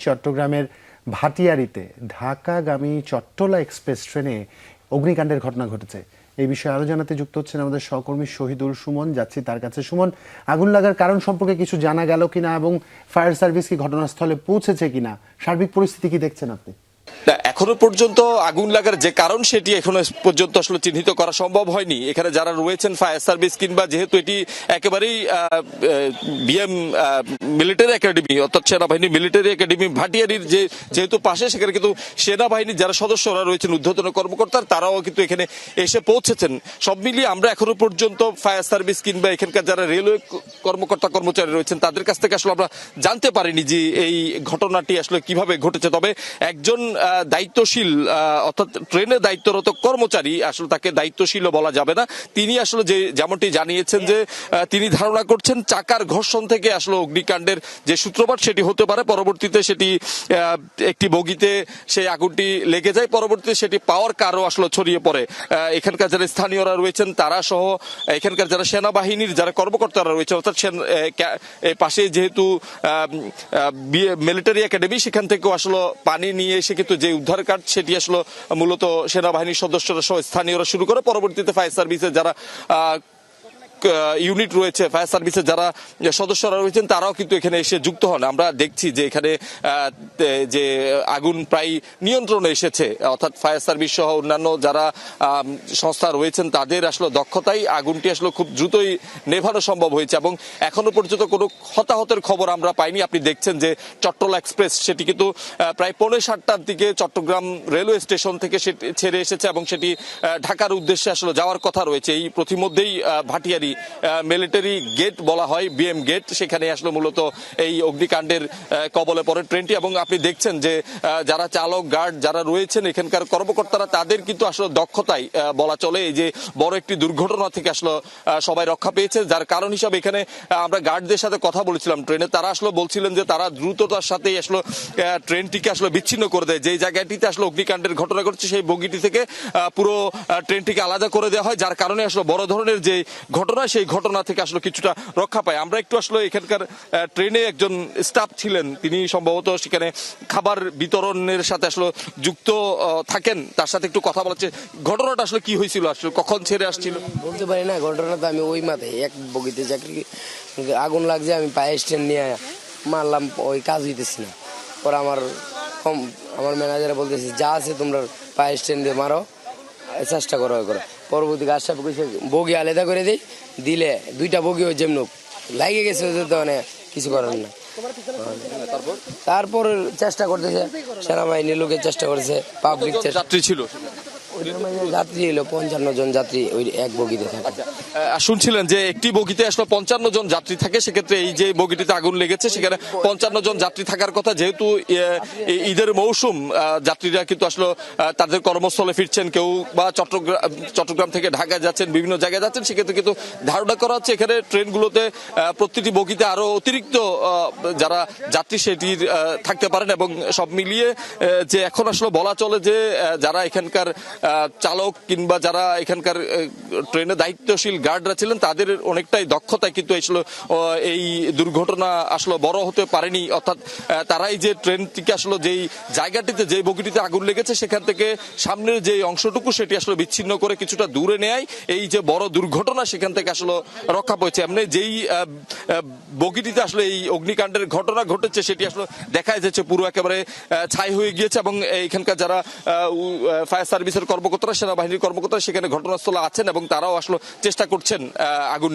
চট্টগ্রামের ভাটিয়ারীতে ঢাকাগামী চট্টলা এক্সপ্রেস ট্রেনে অগ্নিকাণ্ডের ঘটনা ঘটেছে। এই বিষয়ে আরো জানাতে যুক্ত হচ্ছেন আমাদের সহকর্মী শহীদুল সুমন। যাচ্ছি তার কাছে। সুমন, আগুন লাগার কারণ সম্পর্কে কিছু জানা গেল কিনা এবং ফায়ার সার্ভিস কি ঘটনাস্থলে পৌঁছেছে কিনা, সার্বিক পরিস্থিতি কি দেখছেন আপনি? এখনো পর্যন্ত আগুন লাগার যে কারণ সেটি এখনো পর্যন্ত আসলে চিহ্নিত করা সম্ভব হয়নি। এখানে যারা রয়েছেন ফায়ার সার্ভিস কিংবা যেহেতু এটি একেবারেই বিএম মিলিটারি একাডেমি অর্থাৎ সেনাবাহিনী মিলিটারি একাডেমি ভাটিয়ারির যেহেতু পাশে, সেখানে কিন্তু সেনাবাহিনীর যারা সদস্যরা রয়েছেন ঊর্ধ্বতন কর্মকর্তা তারাও কিন্তু এখানে এসে পৌঁছেছেন। সব মিলিয়ে আমরা এখনো পর্যন্ত ফায়ার সার্ভিস কিংবা এখানকার যারা রেলওয়ে কর্মকর্তা কর্মচারী রয়েছেন তাদের কাছ থেকে আসলে আমরা জানতে পারিনি যে এই ঘটনাটি আসলে কিভাবে ঘটেছে। তবে একজন দায়িত্বশীল অর্থাৎ ট্রেনে দায়িত্বরত কর্মচারী, আসলে তাকে দায়িত্বশীলও বলা যাবে না, তিনি আসলে যেমনটি জানিয়েছেন যে তিনি ধারণা করছেন চাকার ঘর্ষণ থেকে আসলে অগ্নিকাণ্ডের যে সূত্রপাত সেটি হতে পারে। পরবর্তীতে সেটি একটি বগিতে সেই আগুনটি লেগে যায়, পরবর্তীতে সেটি পাওয়ার কারও আসলে ছড়িয়ে পড়ে। এখানকার যারা স্থানীয়রা রয়েছেন তারা সহ এখানকার যারা সেনাবাহিনীর যারা কর্মকর্তারা রয়েছে, অর্থাৎ পাশে যেহেতু মিলিটারি একাডেমি, সেখান থেকেও আসলে পানি নিয়ে এসে কিন্তু যে উদ্ধার কাজ সেটি আসলে মূলত সেনাবাহিনীর সদস্যরা সহ স্থানীয়রা শুরু করে। পরবর্তীতে ফায়ার সার্ভিসের যারা ইউনিট রয়েছে, ফায়ার সার্ভিসের যারা সদস্যরা রয়েছেন তারাও কিন্তু এখানে এসে যুক্ত হন। আমরা দেখছি যে এখানে যে আগুন প্রায় নিয়ন্ত্রণে এসেছে, অর্থাৎ ফায়ার সার্ভিস সহ অন্যান্য যারা সংস্থা রয়েছেন তাদের আসলে দক্ষতায় আগুনটি আসলে খুব দ্রুতই নেভানো সম্ভব হয়েছে এবং এখনো পর্যন্ত কোনো হতাহতের খবর আমরা পাইনি। আপনি দেখছেন যে চট্টলা এক্সপ্রেস সেটি কিন্তু প্রায় 7:45টার দিকে চট্টগ্রাম রেলওয়ে স্টেশন থেকে ছেড়ে এসেছে এবং সেটি ঢাকার উদ্দেশ্যে আসলে যাওয়ার কথা রয়েছে। এই প্রতিমধ্যেই ভাটিয়ারি মিলিটারি গেট বলা হয়, বিএম গেট, সেখানে আসলে মূলত এই অগ্নিকাণ্ডের কবলে পড়ে ট্রেনটি। এবং আপনি দেখছেন যে যারা চালক গার্ড যারা রয়েছেন এখানকার কর্মকর্তারা, তাদের কিন্তু আসলে দক্ষতায় বলা চলে এই যে বড় একটি দুর্ঘটনা থেকে আসলে সবাই রক্ষা পেয়েছে। যার কারণ হিসাবে এখানে আমরা গার্ডদের সাথে কথা বলেছিলাম ট্রেনে, তারা আসলে বলছিলেন যে তারা দ্রুততার সাথেই আসলে ট্রেনটিকে আসলে বিচ্ছিন্ন করে দেয়। যেই জায়গাটিতে আসলে অগ্নিকাণ্ডের ঘটনা ঘটছে সেই বগিটি থেকে পুরো ট্রেনটিকে আলাদা করে দেওয়া হয়, যার কারণে আসলে বড় ধরনের যে ঘটনা সেই ঘটনা থেকে আসলে কিছুটা রক্ষা পায়। আমরা একটু আসলে এখানকার ট্রেনে একজন স্টাফ ছিলেন, তিনি সম্ভবত সেখানে খাবার বিতরণের সাথে আসলে যুক্ত থাকেন, তার সাথে একটু কথা বলাচ্ছে। ঘটনাটা আসলে কি হয়েছিল, আসলে কখন ছেড়ে আসছিল বলতে পারি না। ঘটনাটা আমি ওই মাথায় এক বগিতে চাকরি আগুন লাগছে, আমি পায়ে স্ট্যান্ড নিয়ে মারলাম, ওই কাজ হইতেছি না। পরে আমার ম্যানেজার বলতেছে যা আছে তোমরা পায়ে স্ট্যান্ড দিয়ে মারো, চেষ্টা করো করো। পরবর্তী কাজটা বগি আলাদা করে দিলে 2টা বগি ওই যেমন লাগে গেছে, মানে কিছু করার না। তারপর চেষ্টা করতেছে সেনাবাহিনীর লোকের চেষ্টা করেছে, পাবলিক যাত্রী ছিল, যাত্রী এলো 55 জন যাত্রী ওই এক বগিতে থাকে। শুনছিলেন যে একটি বগিতে আসলে 55 জন যাত্রী থাকে, সেক্ষেত্রে এই যে বগিটিতে আগুন লেগেছে সেখানে 55 জন যাত্রী থাকার কথা। যেহেতু ঈদের মৌসুম, যাত্রীরা কিন্তু আসলে তাদের কর্মস্থলে ফিরছেন, কেউ বা চট্টগ্রাম থেকে ঢাকা যাচ্ছেন, বিভিন্ন জায়গায় যাচ্ছেন, সেক্ষেত্রে কিন্তু ধারণা করা হচ্ছে এখানে ট্রেনগুলোতে প্রতিটি বগিতে আরো অতিরিক্ত যারা যাত্রী সেটির থাকতে পারেন। এবং সব মিলিয়ে যে এখন আসলে বলা চলে যে যারা এখানকার চালক কিংবা যারা এখানকার ট্রেনে দায়িত্বশীল গার্ডরা ছিলেন তাদের অনেকটাই দক্ষতায় কিন্তু আসলে এই দুর্ঘটনা আসলে বড় হতে পারেনি। অর্থাৎ তারাই যে ট্রেনটিকে আসলে যেই জায়গাটিতে যে বগিটিতে আগুন লেগেছে সেখান থেকে সামনের যে অংশটুকু সেটি আসলে বিচ্ছিন্ন করে কিছুটা দূরে নেয় এই যে বড় দুর্ঘটনা সেখান থেকে আসলে রক্ষা পেয়েছে। এমনি যেই বগিটিতে আসলে এই অগ্নিকাণ্ডের ঘটনা ঘটেছে সেটি আসলে দেখা যাচ্ছে পুরো একেবারে ছাই হয়ে গিয়েছে এবং এখানকার যারা ফায়ার সার্ভিসের কর্মকর্তারা, সেনাবাহিনীর কর্মকর্তারা সেখানে ঘটনাস্থলে আছেন এবং তারাও আসলে চেষ্টা করছেন আগুন